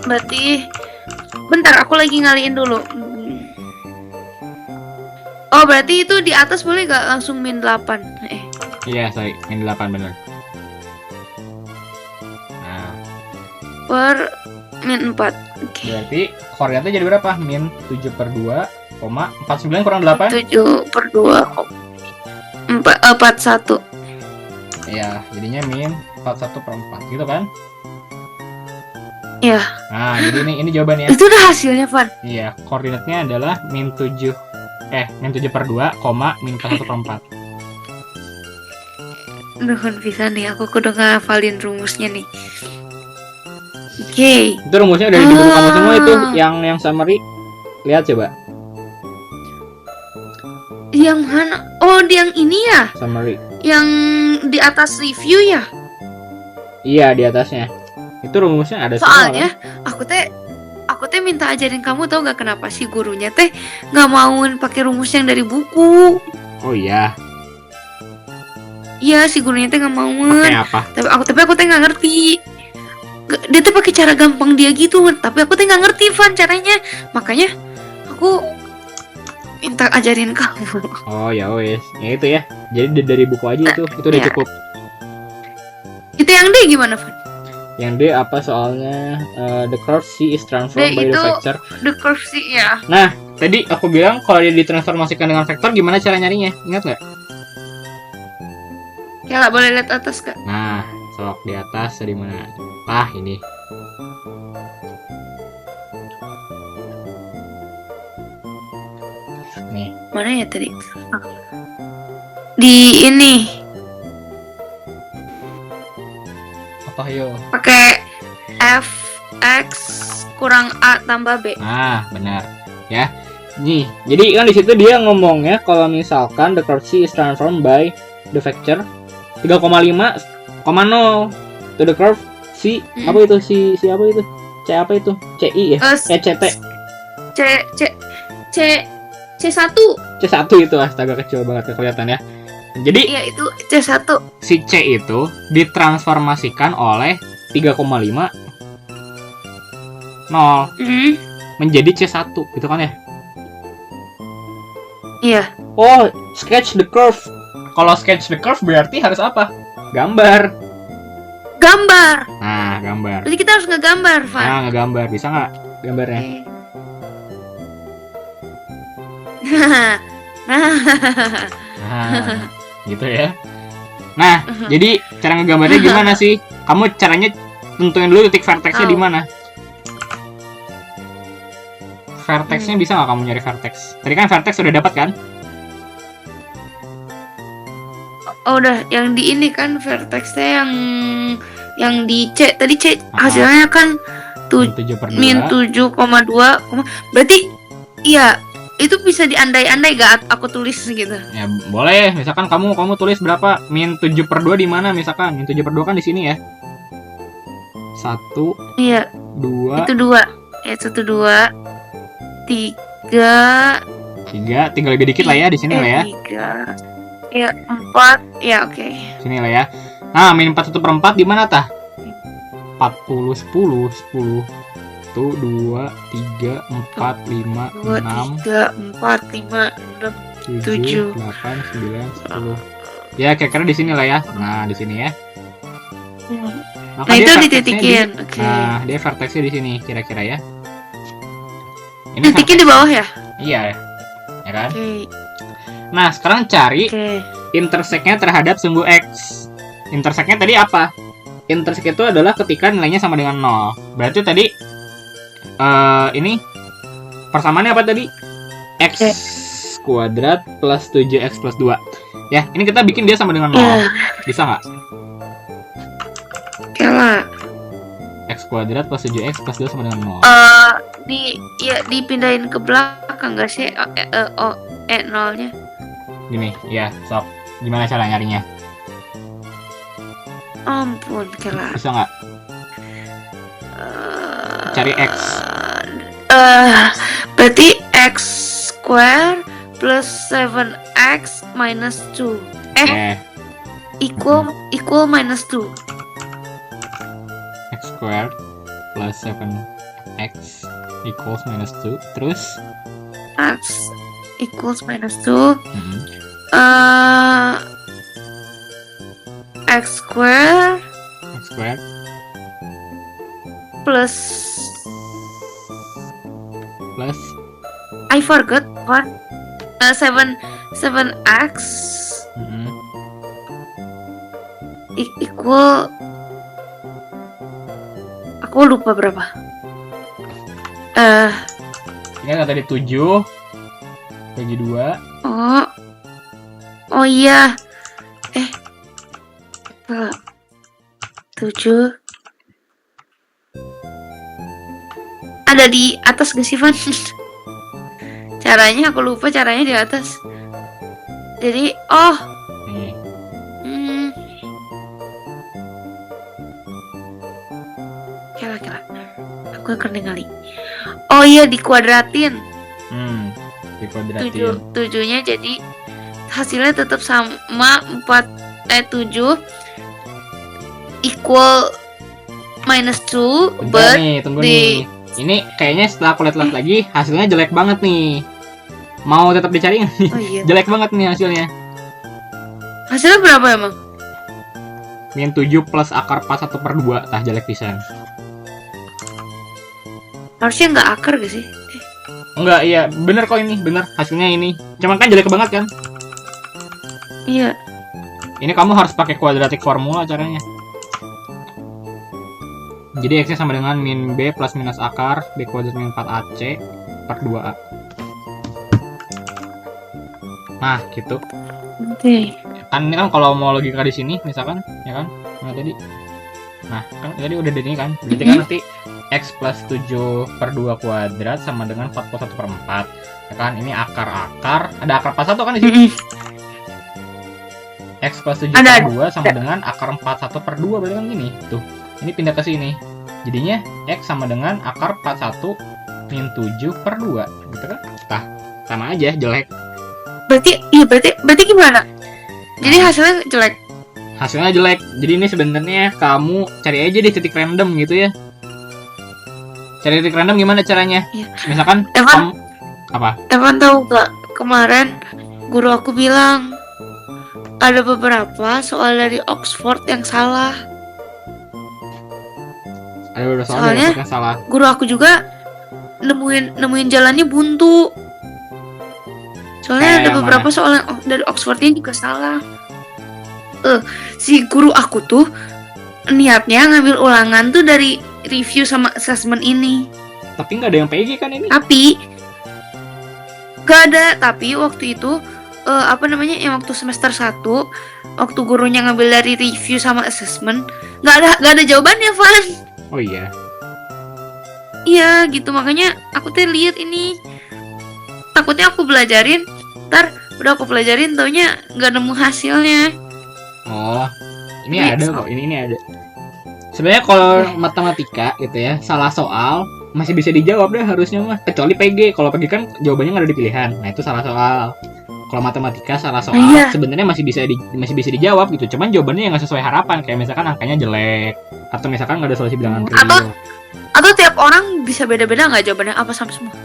Berarti bentar aku lagi ngaliin dulu. Oh, berarti itu di atas boleh gak langsung min 8? Iya, sorry. Min 8 bener. Nah, Per min 4. Oke. berarti koordinatnya jadi berapa? Min 7 per 2, 49 kurang 8? 7 per 2 41. Iya, jadinya min 41 per 4 gitu kan? Iya. Nah, jadi ini jawabannya. Itu udah hasilnya, Van. Iya, koordinatnya adalah min 7 per 2, min 41 per 4. Nuhun bisa nih, aku kudu ngafalin rumusnya nih. Oke. Itu rumusnya udah di buku kamu semua itu, Ah. yang summary. Lihat coba, Yang mana? Oh, yang ini ya? summary. Yang di atas review ya? Iya, di atasnya. Itu rumusnya ada semua kan? Soalnya aku teh minta ajarin kamu, tau gak kenapa sih gurunya teh nggak mauin pakai rumus yang dari buku. Oh iya, Iya, si gurunya teh nggak mauin. pakai apa? Tapi aku teh nggak ngerti. Dia tuh pakai cara gampang dia gitu, tapi aku teh nggak ngerti Van caranya. Makanya aku minta ajarin kamu. Oh ya wes, ya itu ya. Jadi dari buku aja itu udah ya. cukup. Itu yang D gimana Van? Yang D apa soalnya? The curve C is transformed D by the itu vector. the curve sih ya. Nah, tadi aku bilang kalau dia ditransformasikan dengan vektor, gimana cara nyarinya? Ingat nggak? Ya lah, boleh lihat atas kak. Nah, sok di atas di mana? Ah, ini. Nih, Mana ya tadi? Di ini apa yo? pakai f x kurang a tambah b. Ah, benar. Ya. Nih, jadi kan di situ dia ngomongnya kalau misalkan the curve C is transformed by the vector 3,5,0 to the curve C apa itu si apa itu? C apa itu? CI ya? CT. C1. C1 itu astaga kecil banget kelihatan ya. Jadi Iya, itu C1. si C itu ditransformasikan oleh 3,5 0 menjadi C1 gitu kan ya? Iya. Oh, sketch the curve. Kalau sketch the curve berarti harus apa? Gambar. Nah, gambar. Berarti kita harus ngegambar, Van. Nah, ngegambar. Bisa nggak gambarnya? Oke. Nah, Nah, gitu ya. Nah, jadi cara ngegambarnya gimana sih? Kamu caranya tentuin dulu titik vertexnya di mana? Vertexnya bisa nggak kamu nyari vertex? Tadi kan vertex udah dapat kan? oh udah, yang di ini kan vertexnya yang di C. Tadi C hasilnya kan min 7,2. Berarti iya, itu bisa diandai-andai gak aku tulis gitu? Ya boleh, misalkan kamu tulis berapa? Min 7/2 di mana misalkan? Min 7/2 kan di sini ya. 1 Iya. 2 Itu 2. Ya, 1 2 3 tinggal lebih dikit lah ya di sini lah ya. 3. Ya, 4. Ya, oke. Sini lah ya. Nah, min 4 1/4 di mana tah? 40 10 10 1 2 3 4 5 2 6 3 4 5 6 7 8 9 10. Ya, kira-kira di sini lah ya. Nah, di sini ya. Maka Nah, dia itu vertexnya dititikin. Oke. Nah, dia vertexnya di sini kira-kira ya. Ini Titiknya di bawah ya? Iya. Ya kan? Oke. Nah, sekarang cari Oke. intersect-nya terhadap sumbu X. Intersect-nya tadi apa? Intersect itu adalah ketika nilainya sama dengan 0. Berarti tadi ini persamaannya apa tadi? X kuadrat plus 7X plus 2. Ya, ini kita bikin dia sama dengan 0. Bisa nggak? Oke lah. X kuadrat plus 7X plus 2 sama dengan 0. Dipindahin ke belakang nggak sih? Nolnya. Gini, ya, sok. Gimana cara nyarinya? Ampun, kelar. Bisa nggak? Cari X. Berarti X square plus 7X minus 2. Equal minus 2. X squared plus 7X equals minus 2. Terus? X equals minus 2. X square plus I forgot what 7x equal, aku lupa berapa. Ini kan tadi 7 bagi 2. Oh iya. 7. Ada di atas gak sih, Van? Caranya aku lupa, caranya di atas. Jadi, Nih. Kira-kira aku akan kali. Oh iya, dikuadratin. Dikuadratin. 7-nya jadi hasilnya tetap sama 7 equal -2. Bentar nih, tunggu nih. Ini kayaknya setelah aku lihat lagi hasilnya jelek banget nih. Mau tetap dicari nggak nih? Oh iya. Jelek banget nih hasilnya. Hasilnya berapa emang? -7 plus akar 41/2. Tah jelek pisan. Harusnya nggak akar gak sih? Enggak, iya bener kok ini, bener hasilnya ini. Cuman kan jelek banget kan? Iya. Ini kamu harus pakai quadratic formula caranya. Jadi x-nya sama dengan min b plus minus akar b kuadrat min 4ac per 2a. Nah, gitu. Oke. Kan ini kan kalau mau logika di sini misalkan, ya kan? Nah, tadi. Nah, kan tadi udah di ini kan. Berarti kan nanti x plus 7/2 kuadrat sama dengan 41/4. Ya kan? Ini akar-akar. Ada akar 41 kan di sini? X plus 7/2 sama dengan akar 41/2, berarti kan gini. Tuh. Ini pindah ke sini. Jadinya x sama dengan akar 41 min 7/2. Gitu kan? Nah, sama aja, jelek. Berarti gimana? Jadi hasilnya jelek. Hasilnya jelek. Jadi ini sebenarnya kamu cari aja di titik random gitu ya. Cari titik random gimana caranya? Ya. Misalkan Evan, apa? Evan tahu gak? Kemarin guru aku bilang ada beberapa soal dari Oxford yang salah. Ada beberapa soal Soalnya yang salah. Guru aku juga nemuin jalannya buntu. Soalnya ada beberapa soal yang dari Oxfordnya juga salah. Si guru aku tuh niatnya ngambil ulangan tuh dari review sama assessment ini. Tapi nggak ada yang PG kan ini? Tapi nggak ada. Tapi waktu itu yang waktu semester 1 waktu gurunya ngambil dari review sama assessment nggak ada jawabannya, Van. Oh iya. Iya gitu, makanya aku tuh lihat ini. Takutnya aku belajarin, ntar udah aku pelajarin taunya nggak nemu hasilnya. Oh, ini ada kok. Ini ada. Sebenarnya kalau matematika gitu ya, salah soal masih bisa dijawab deh harusnya mah. Kecuali PG. Kalau PG kan jawabannya nggak ada di pilihan. Nah itu salah soal. Kalau matematika salah soal sebenarnya masih bisa dijawab gitu. Cuman jawabannya yang nggak sesuai harapan. Kayak misalkan angkanya jelek atau misalkan nggak ada solusi bilangan real. Atau tiap orang bisa beda-beda nggak jawabannya, apa sama semua?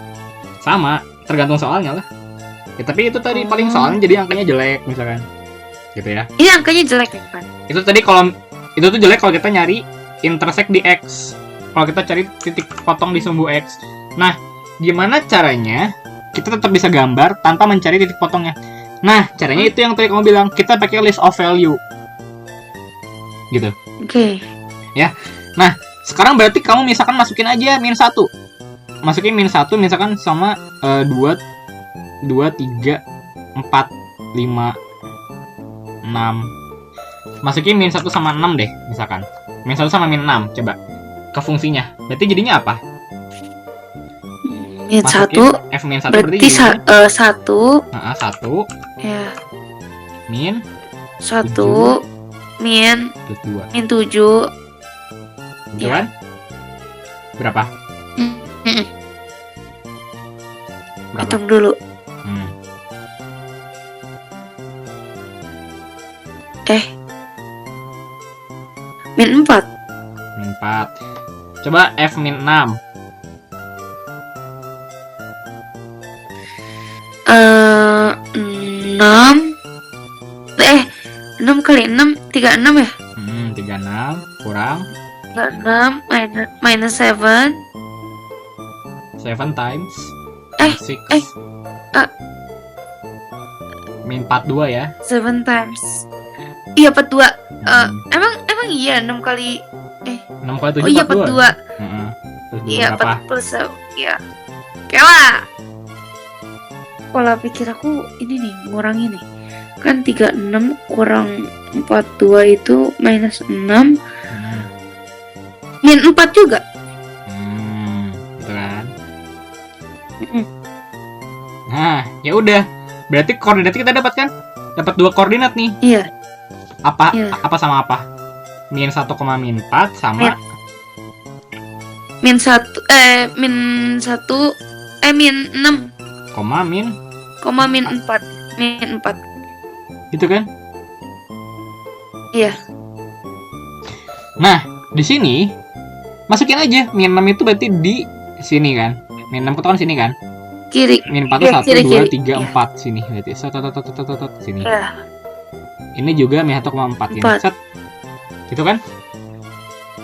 Sama, tergantung soalnya lah. Ya, tapi itu tadi paling soalnya jadi angkanya jelek misalkan. Gitu ya. Ini angkanya jelek ya kan? Itu tadi kalau itu tuh jelek kalau kita nyari intersect di X. Kalau kita cari titik potong di sumbu X. Nah, gimana caranya kita tetap bisa gambar tanpa mencari titik potongnya? Nah, caranya itu yang tadi kamu bilang, kita pakai list of value. Gitu. Oke. Ya. Nah, sekarang berarti kamu misalkan masukin aja -1. Masukin -1 misalkan sama 2 3 4 5 6. Masukin -1 sama 6 deh misalkan. -1 sama -6 coba. Ke fungsinya. Berarti jadinya apa? -1 F-1 berarti 1. 1 Ya. min 1 min 7. Gitu kan? Berapa? Berapa? Hitung dulu. -4. -4. Coba F-6. 6 kali 6 36 ya? 36 kurang 36 minus 7 times 6 min 42 ya. 7 times. Iya 42. Emang iya 6 kali 6 kali 7 oh iya 42. Iya 4 plus ya. Kela. Pola pikir aku ini nih, ngurangi nih. Kan 36 kurang 42 itu minus 6. min 4 juga. Gitu kan. Mm-mm. Nah, ya udah. Berarti koordinat kita dapat kan? Dapat 2 koordinat nih. Iya. Apa sama apa? Min 1, min 4 sama min 1 min 1 min 6 min 4 min 4 gitu kan? Iya. Nah, di sini masukin aja min 6 itu berarti di sini kan. Min 6 itu kan sini kan? Kiri. Min 4 itu 1, kiri, 2, kiri. 3, 4 sini berarti. Sini. Iya. Ini juga min 1,4 ini. Set. Gitu kan?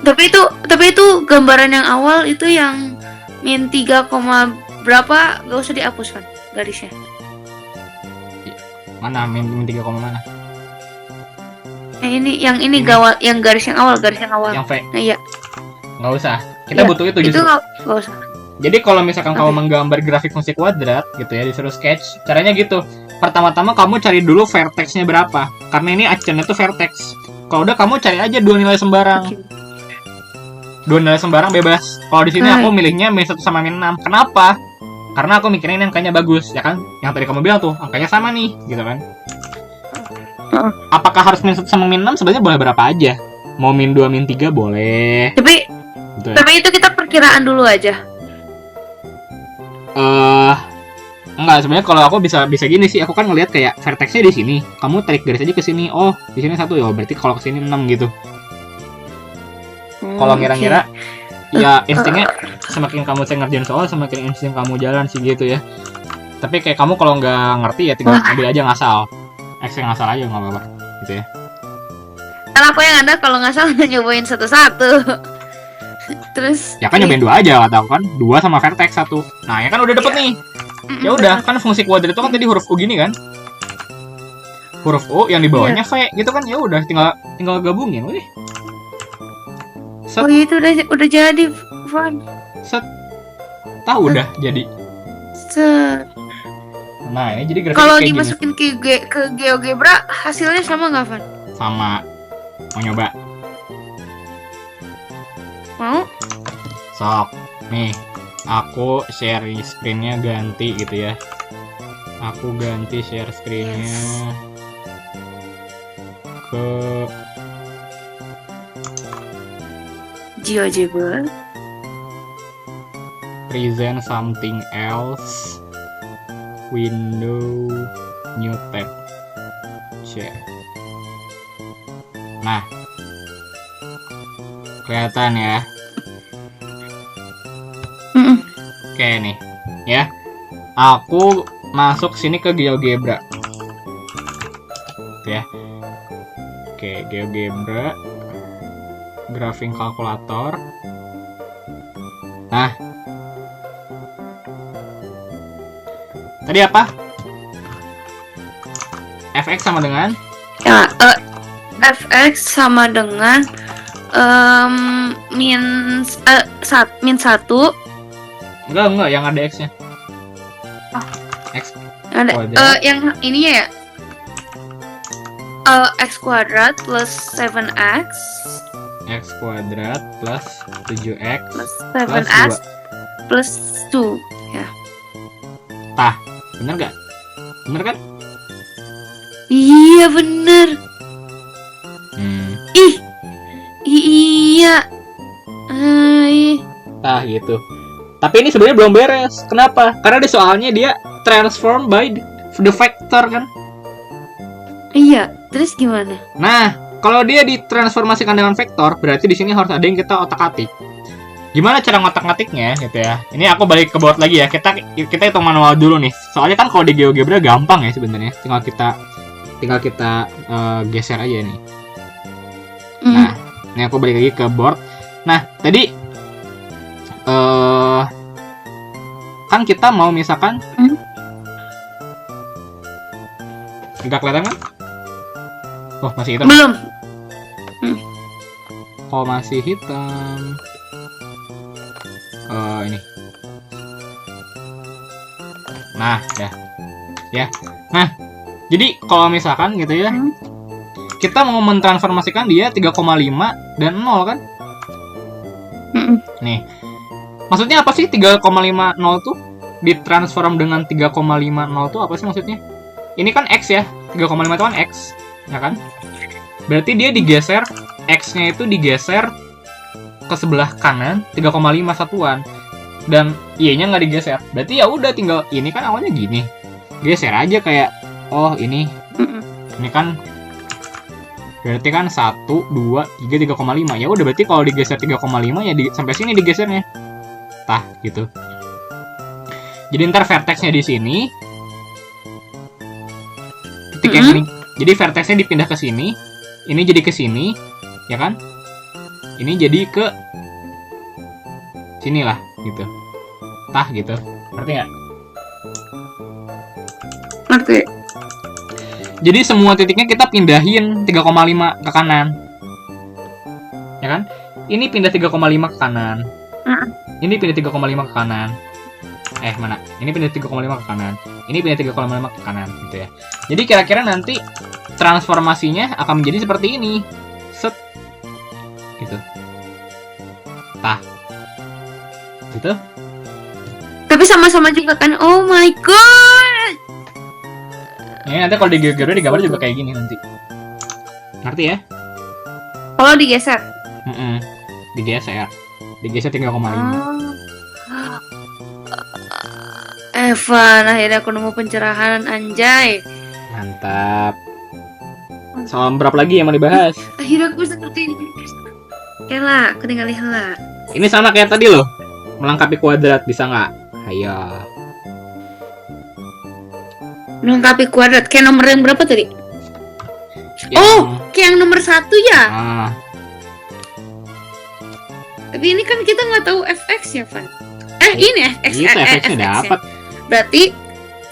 Tapi itu gambaran yang awal itu yang min 3, berapa gak usah dihapuskan garisnya. Mana min 3, mana? Yang ini gawal, yang garis yang awal. Yang V. Nah, iya. Nggak usah. Kita butuh itu justru. Itu nggak usah. Jadi kalau misalkan kamu menggambar grafik fungsi kuadrat gitu ya, disuruh sketch, caranya gitu. Pertama-tama kamu cari dulu vertexnya berapa. Karena ini acuannya tuh vertex. Kalau udah kamu cari aja 2 nilai sembarang. 2 nilai sembarang bebas. Kalau di sini aku milihnya min 1 sama min 6. Kenapa? Karena aku mikirin yang angkanya bagus, ya kan? Yang tadi kamu bilang tuh, angkanya sama nih, gitu kan? Apakah harus min 1 sama min 6? Sebenarnya boleh berapa aja. Mau min 2, min 3 boleh. Tapi itu kita perkiraan dulu aja. Enggak, sebenarnya kalau aku bisa gini sih. Aku kan ngelihat kayak vertexnya di sini. Kamu tarik garis aja ke sini. Oh, di sini 1 ya. Berarti kalau ke sini 6 gitu. Kalau ngira-ngira ya instingnya semakin kamu ngerjain soal semakin insting kamu jalan sih gitu ya. Tapi kayak kamu kalau nggak ngerti ya tinggal ambil aja ngasal. Ngasal aja nggak apa-apa gitu ya. Karena aku yang ada kalau nggak salah nyobain satu-satu. Terus ya kan nyobain 2 aja kata aku kan. 2 sama vertex 1. Nah, ya kan udah dapet nih. Ya udah, kan fungsi kuadrat itu kan tadi huruf U gini kan. Huruf U yang di bawahnya V gitu kan. Ya udah tinggal gabungin, wih. Set. Oh, itu udah jadi, Van. Set. Tahu udah jadi. Set. Nah, ini jadi grafik kalau kayak dimasukin gini. ke GeoGebra hasilnya sama nggak, Van? Sama. Mau nyoba? Mau? Sok. Nih, aku share screen-nya ganti gitu ya. Aku ganti share screen-nya ke GeoGebra. Present something else. Window, new tab. Share. Nah, kelihatan ya. Oke nih, ya. Aku masuk sini ke GeoGebra. Ya. Oke, GeoGebra. Graphing kalkulator. Nah. Tadi apa? Fx sama dengan? Ya, Fx sama dengan min 1. Enggak, yang ada x-nya. X. Ada yang ininya ya. X kuadrat plus 7x. X kuadrat plus 7x plus 7x plus 2 ya. Tah, bener gak? Bener kan? Iya bener. Iya. Tah gitu. Tapi ini sebenarnya belum beres. Kenapa? Karena di soalnya dia transform by the vector kan? Iya. Terus gimana? Nah, kalau dia ditransformasikan dengan vektor, berarti di sini harus ada yang kita otak-atik. Gimana cara ngotak-ngatiknya gitu ya? Ini aku balik ke board lagi ya. Kita hitung manual dulu nih. Soalnya kan kalau di GeoGebra gampang ya sebenarnya. Tinggal kita geser aja nih. Nah, ini aku balik lagi ke board. Nah, tadi kan kita mau misalkan nggak kelihatan kan? Oh, masih hitam. Belum. Oh, masih hitam. Ini. Nah, ya. Nah, jadi kalau misalkan gitu ya, kita mau mentransformasikan dia 3,5 dan 0 kan? Nih. Maksudnya apa sih 3,50 tuh? Ditransform dengan 3,50 tuh apa sih maksudnya? Ini kan X ya. 3,5 itu kan X, ya kan? Berarti dia digeser, X-nya itu digeser ke sebelah kanan 3,5 satuan. Dan Y-nya nggak digeser. Berarti ya udah tinggal ini kan awalnya gini. Geser aja kayak ini kan berarti kan 1, 2, 3, 3,5. Ya udah berarti kalau digeser 3,5 ya sampai sini digesernya. Tah gitu. Jadi ntar vertexnya di sini. Titik yang ini. Jadi vertexnya dipindah ke sini. Ini jadi ke sini, ya kan? Ini jadi ke sinilah gitu. Tah gitu. Ngerti nggak? Ngerti. Jadi semua titiknya kita pindahin 3,5 ke kanan. Ya kan? Ini pindah 3,5 ke kanan. Ini pindah 3,5 ke kanan. Mana? Ini pindah 3,5 ke kanan. Ini pindah 3,5 ke kanan gitu ya. Jadi kira-kira nanti transformasinya akan menjadi seperti ini. Set. Gitu. Tah. Gitu. Tapi sama-sama juga kan. Oh my god. Ya, nanti kalau digambar juga kayak gini nanti. Ngerti ya? Kalau digeser. Digeser 3,5. Evan, akhirnya aku nemu pencerahan, anjay. Mantap. Soal berapa lagi yang mau dibahas? Akhirnya aku bisa ngerti ini. Hela, aku tinggal hela. Ini sama kayak tadi loh. Melengkapi kuadrat, bisa nggak? Ayo. Melengkapi kuadrat, kayak nomor yang berapa tadi? Kayak yang nomor 1 ya? Tapi ini kan kita nggak tahu fx ya, Van. Ini fx. Bisa fx-nya dapat. Berarti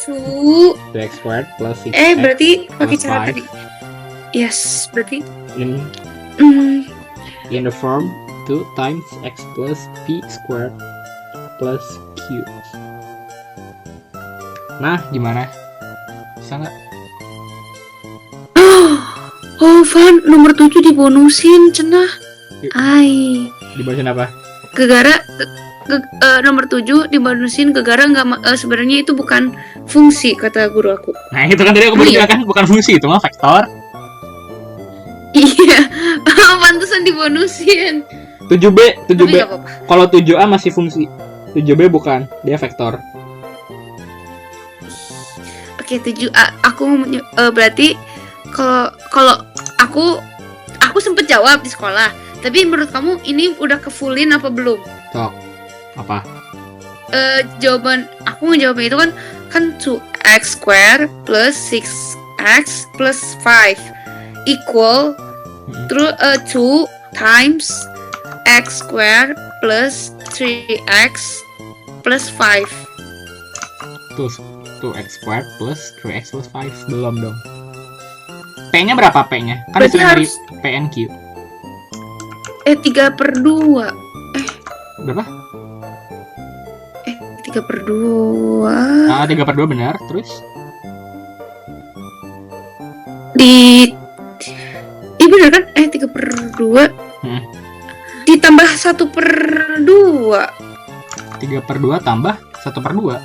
2x squared plus 6x berarti pakai plus cara 5. tadi. Yes, berarti in the form 2 times x plus p squared plus q. Nah, gimana? Bisa nggak? Oh, Van, nomor 7 dibonusin, cenah. Dibonusin apa? Gegara nomor 7 dibonusin gegara nggak sebenarnya itu bukan fungsi kata guru aku. Nah, itu kan tadi aku baru bilang kan bukan fungsi, itu mah vektor. Iya. Pantesan dibonusin. 7B. Kalau 7A masih fungsi. 7B bukan, dia vektor. Oke, 7A aku berarti kalau aku sempet jawab di sekolah. Tapi menurut kamu ini udah ke-fullin apa belum? Tok. Apa? Jawaban aku ngejawabnya itu kan 2x square plus 6x plus 5 equal 2 times x square plus 3x plus 5. 2x squared plus 3x plus 5. Belum dong. P-nya berapa P-nya? Kan berarti dari PNQ. 3/2. Berapa? 3/2. 3/2 benar. Terus? Benar kan? 3/2. Ditambah 1/2. 3/2 tambah 1/2.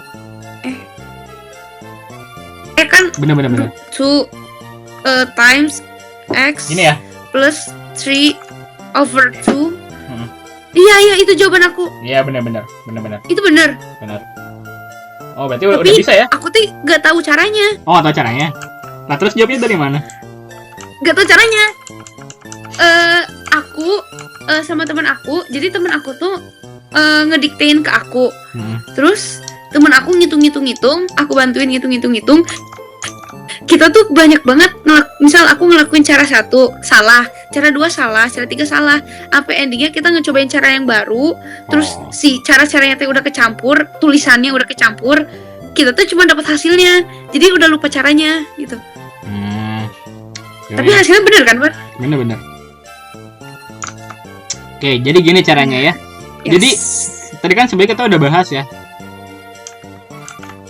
Kan? Benar. 2 times x. Ini ya? Plus 3/2. Iya, itu jawaban aku. Iya, benar. Itu benar. Oh, berarti udah bisa ya? Aku tuh nggak tahu caranya. Oh, nggak tahu caranya. Nah, terus jawabnya dari mana? Nggak tahu caranya. Aku sama teman aku. Jadi teman aku tuh ngediktein ke aku. Terus teman aku ngitung, aku bantuin ngitung. Kita tuh banyak banget misal aku ngelakuin cara 1 salah, cara 2 salah, cara 3 salah. Apa endingnya kita ngecobain cara yang baru, terus si cara-caranya tuh udah kecampur, tulisannya udah kecampur. Kita tuh cuma dapat hasilnya. Jadi udah lupa caranya gitu. Tapi hasilnya bener kan, Pak? Bener. Oke, jadi gini caranya ya. Yes. Jadi tadi kan sebenarnya kita udah bahas ya.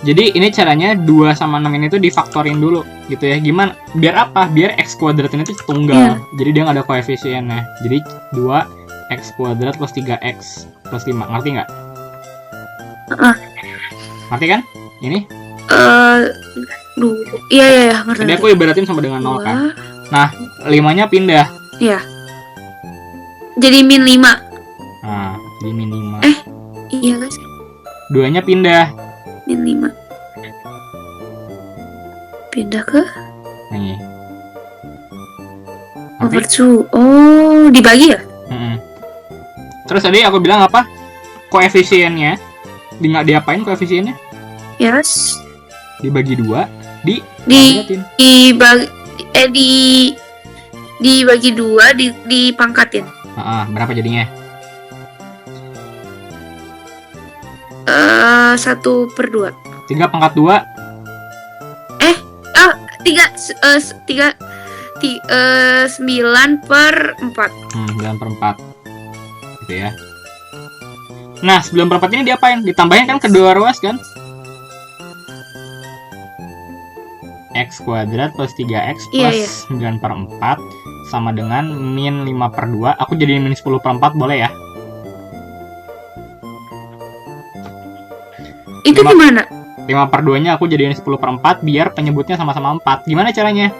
Jadi ini caranya 2 sama 6 ini tuh difaktorin dulu gitu ya. Gimana? Biar apa? Biar x kuadrat ini tuh tunggal. Jadi dia nggak ada koefisiennya. Jadi 2 X kuadrat plus 3X plus 5. Ngerti nggak? Ngerti kan? Ini? Iya, ngerti. Tadi aku ibaratin sama dengan 0 kan? Nah, 5-nya pindah. Iya. Jadi min 5. Nah, jadi min 5. Iya guys. 2-nya pindah. Min 5. Pindah ke? Nih. Over 2. Oh, dibagi ya? Terus tadi aku bilang apa? Koefisiennya. Nggak diapain koefisiennya? Yes. Dibagi 2. Dibagi 2, dipangkatin. Berapa jadinya? 1/2. 3 pangkat 2. 9/4. 9/4. Gitu ya. Nah, 9/4 ini diapain? Ditambahin kan kedua ruas kan? X kuadrat plus 3X plus 9/4 sama dengan min 5/2. Aku jadi min 10/4 boleh ya? Itu gimana? 5/2-nya aku jadiin 10/4 biar penyebutnya sama-sama 4. Gimana caranya?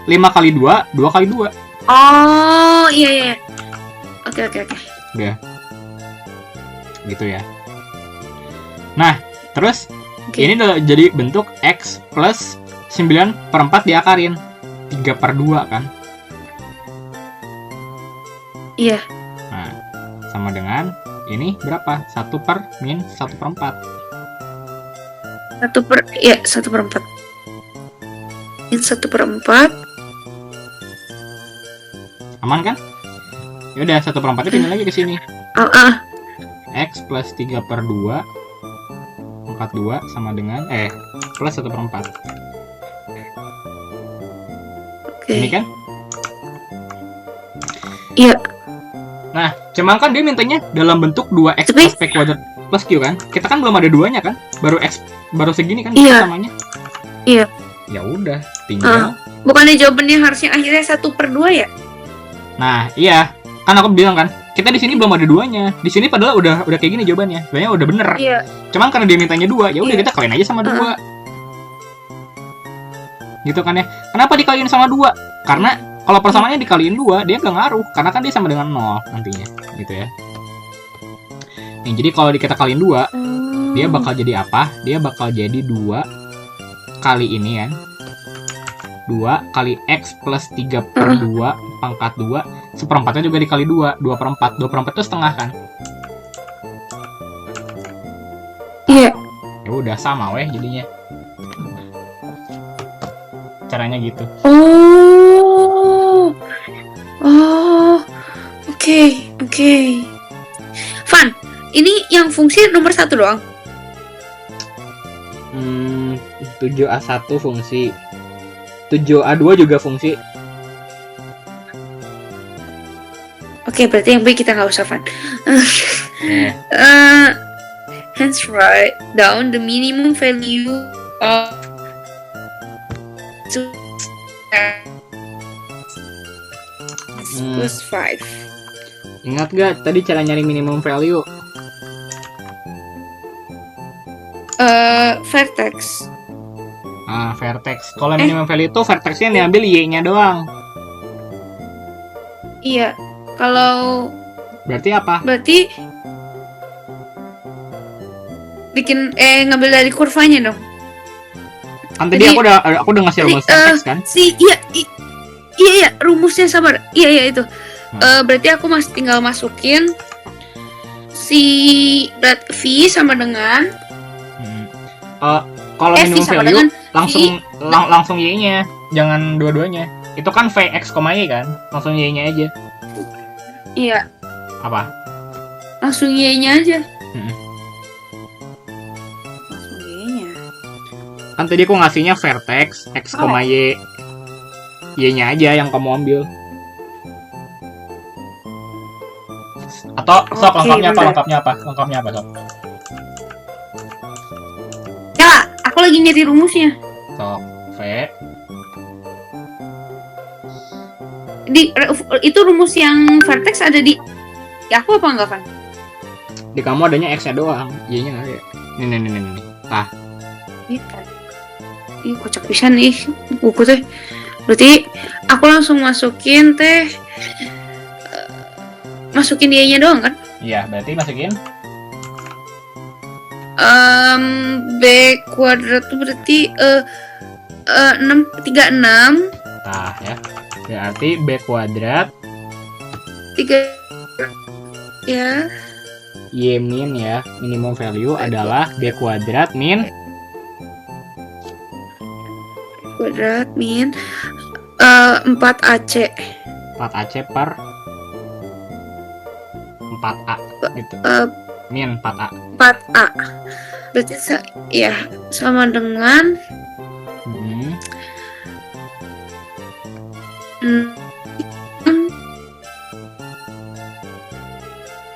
5 kali 2, 2 kali 2. Oh, iya. Oke. Udah. Gitu ya. Nah, terus ini jadi bentuk X plus 9/4 diakarin. 3/2 kan? Iya. Nah, sama dengan ini berapa? 1 per min 1/4. 1/4. Min 1/4. Aman kan? Yaudah, 1/4 pindah lagi ke sini. X plus 3/2 pangkat 2 sama dengan plus 1/4. Ini kan? Iya. Nah, cuman kan dia mintanya dalam bentuk 2X plus P kuadrat plus Q kan? Kita kan belum ada 2-nya kan? Baru segini kan samanya? Iya. Ya udah, tinggal. Bukannya jawabannya harusnya akhirnya 1/2 ya? Nah, iya. Kan aku bilang kan, kita di sini belum ada 2-nya. Di sini padahal udah kayak gini jawabannya. Sebenarnya udah bener. Iya. Cuman karena dia mintanya 2, ya udah kita kaliin aja sama 2. Gitu kan ya. Kenapa dikaliin sama 2? Karena kalau persamaannya dikaliin 2, dia nggak ngaruh. Karena kan dia sama dengan 0 nantinya. Gitu ya. Nih, jadi kalau kita kaliin 2, dia bakal jadi apa? Dia bakal jadi 2 kali ini kan. 2 kali X plus 3/2 pangkat 2. 1/4-nya juga dikali 2. 2/4. 2/4 itu setengah kan? Iya. Ya udah sama weh jadinya. Caranya gitu. Oke. Van, ini yang fungsi nomor 1 doang. 7A1 fungsi. 7A2 juga fungsi. Oke, berarti yang B kita nggak usah, Van. Hence write down the minimum value of plus 5. Ingat gak tadi cara nyari minimum value? Vertex. Vertex. Kalau minimum value itu vertexnya diambil Y-nya doang. Iya. Kalau berarti apa? Berarti bikin ngambil dari kurvanya dong. Kan tadi aku udah ngasih rumus vertex kan? Iya, rumusnya sabar. Iya itu. Berarti aku tinggal masukin berat V sama dengan kalau minimum value langsung Y-nya, jangan dua-duanya. Itu kan Vx, Y kan? Langsung Y-nya aja. Iya. Apa? Langsung Y-nya aja. Langsung Y-nya. Kan tadi aku ngasihnya vertex X, Y. Y-nya aja yang kamu ambil. Atau sok lengkapnya apa? Lengkapnya apa, sok? Ya, aku lagi nyari rumusnya. Sok, V. Itu rumus yang vertex ada di Ya aku apa enggak, Van? Di kamu adanya X-nya doang, Y-nya nggak ada. Nih. Tah. Ih, kocak pisan nih buku teh. Berarti aku langsung masukin teh. Masukin dia-nya doang kan? Iya, berarti masukin B kuadrat tuh berarti 36. Nah ya, berarti B kuadrat 3 ya. Y min ya, minimum value adalah B kuadrat min Kuadrat min 4AC 4AC per 4A gitu. Min 4A. 4A. Berarti ya sama dengan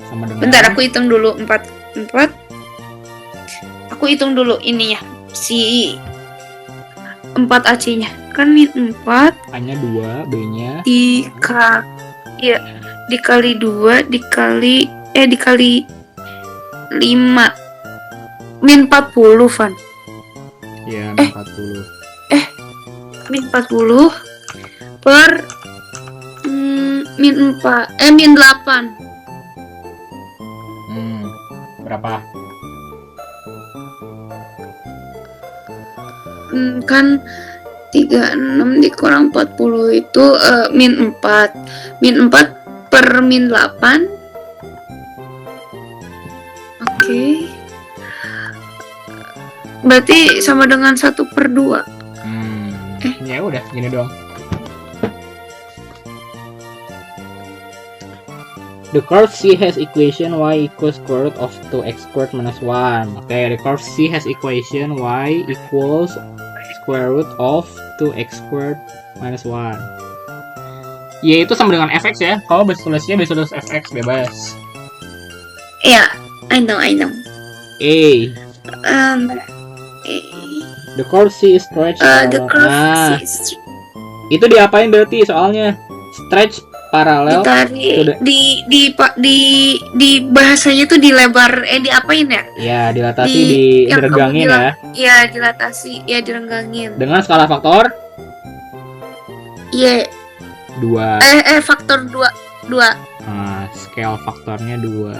sama dengan. Bentar, aku hitung dulu 4. Aku hitung dulu ininya si 4AC-nya kan min 4 A-nya 2, B-nya dikali 2 dikali 5 min 40 Van. Ya, min 40. Min 40 per min 4 min 8. Berapa? Kan 36 dikurang 40 itu min 4. Min 4 per min 8. Oke. Berarti sama dengan 1/2. Ya udah, gini doang. The curve C has equation y equals square root of 2x squared minus 1. Oke, the curve C has equation y equals square root of 2x squared minus 1. Y itu sama dengan fx ya. Kalau tulisnya tulis fx bebas. Ya, I know. A. The curve C is stretched parallel. Itu diapain berarti soalnya? Stretch paralel di bahasanya tuh dilebar diapain ya? Ya, dilatasi, direnggangin ya. Iya, dilatasi, ya direnggangin. Dengan skala faktor? Iya. 2. Faktor 2. Nah, scale faktornya 2.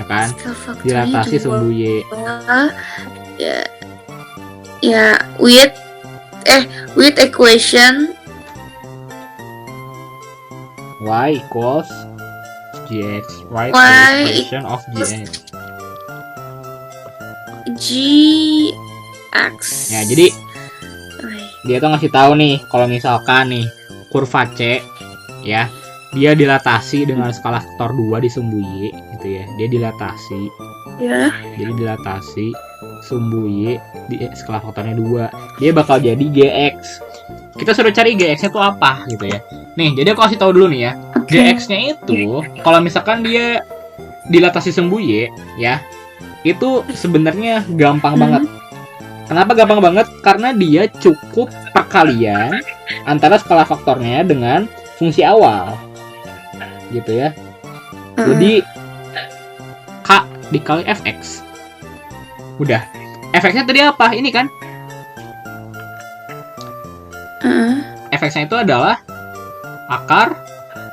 Ya kan? Dilatasi sumbu Y. Ya, with equation y equals gx. Right equation of gx. Ya, jadi dia tuh ngasih tahu nih kalau misalkan nih kurva C ya, dia dilatasi dengan skala faktor 2 di sumbu Y gitu ya. Dia dilatasi. Ya. Jadi dilatasi sumbu Y di skala faktornya 2. Dia bakal jadi gx. Kita suruh cari gx-nya tuh apa gitu ya. Nih, jadi aku kasih tahu dulu nih ya. Gx-nya itu kalau misalkan dia dilatasi sumbu Y ya, itu sebenarnya gampang banget. Kenapa gampang banget? Karena dia cukup perkalian antara skala faktornya dengan fungsi awal. Gitu ya. Jadi K dikali fx. Udah. Fx-nya tadi apa? Ini kan? Fx-nya itu adalah akar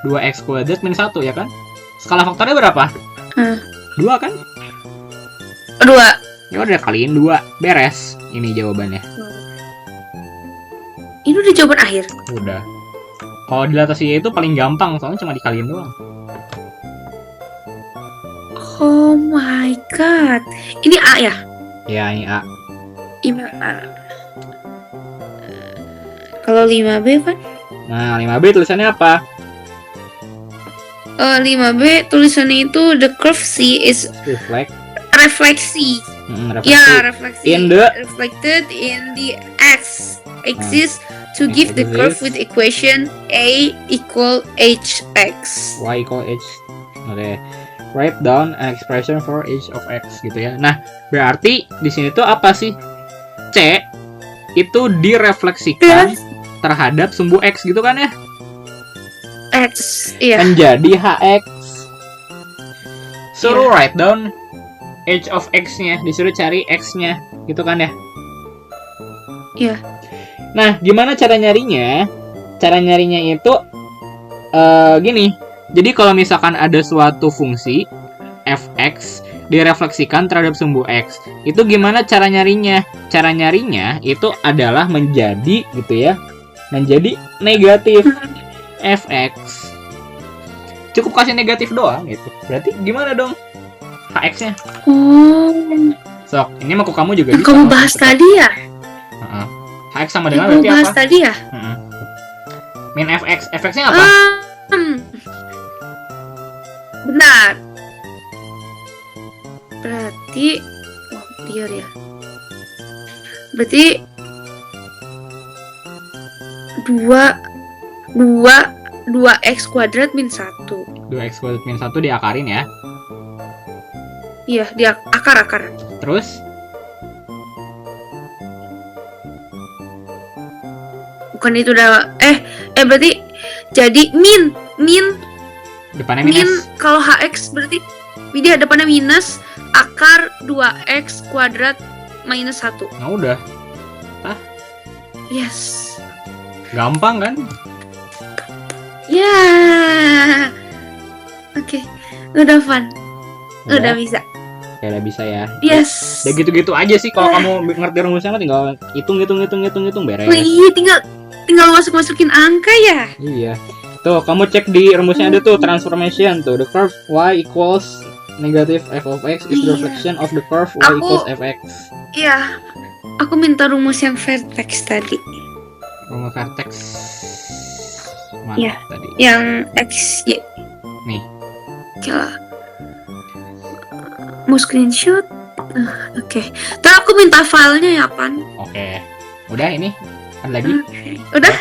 2x kuadrat min 1 ya kan? Skala faktornya berapa? 2 kan? 2. Ya udah kaliin 2, beres. Ini jawabannya. Ini udah jawaban akhir. Udah. Kalau dilatasi itu paling gampang, soalnya cuma dikaliin doang. Oh my god. Ini A ya? Ya, ini A. Ini A. Kalau 5B kan? Nah, 5B tulisannya apa? 5B tulisannya itu the curve C is refleksi. Ya, refleksi. Reflected in the x-axis to give the curve with equation A equal hx. Y equal h. Oke. Write down an expression for h of x gitu ya. Nah, berarti di sini tuh apa sih? C itu direfleksikan terhadap sumbu x gitu kan ya? X. Iya. menjadi HX. Suruh write down h of x-nya, disuruh cari x-nya, gitu kan ya? Iya. Nah, gimana cara nyarinya? Cara nyarinya itu gini. Jadi kalau misalkan ada suatu fungsi fx direfleksikan terhadap sumbu x, itu gimana cara nyarinya? Cara nyarinya itu adalah menjadi gitu ya, menjadi negatif fx. Cukup kasih negatif doang gitu. Berarti gimana dong hx-nya? Oh. Sok, ini mau kamu juga Yang bisa. kamu bahas tadi ya? Hx sama dengan Yang kamu berarti bahas apa? tadi ya? Min fx, fx-nya apa? Benar. Berarti biar ya. Berarti 2x kuadrat min 1. 2x kuadrat min 1 diakarin ya. Iya, dia akar. Terus? Bukan itu udah berarti jadi min Depannya min minus. kalau hx berarti dia depannya minus akar 2x kuadrat minus 1. Nah udah. Yes. Gampang kan? Ya. Oke. Udah fun. Udah bisa. Ya udah bisa ya. Yes. Ya gitu-gitu aja sih kalau kamu ngerti rumusnya kan tinggal hitung beres. Oh iya, tinggal masukin angka ya. Iya. Tuh, kamu cek di rumusnya ada tuh transformation tuh. The curve y equals negative f of x is the reflection of the curve y equals fx. Iya. Aku minta rumus yang vertex tadi. Rumus vertex. Mana Iya. tadi? Yang x y. Nih. Coba. Mau screenshot? Oke. Ntar aku minta filenya ya, Pan. Oke. Udah ini? Ada lagi? Udah.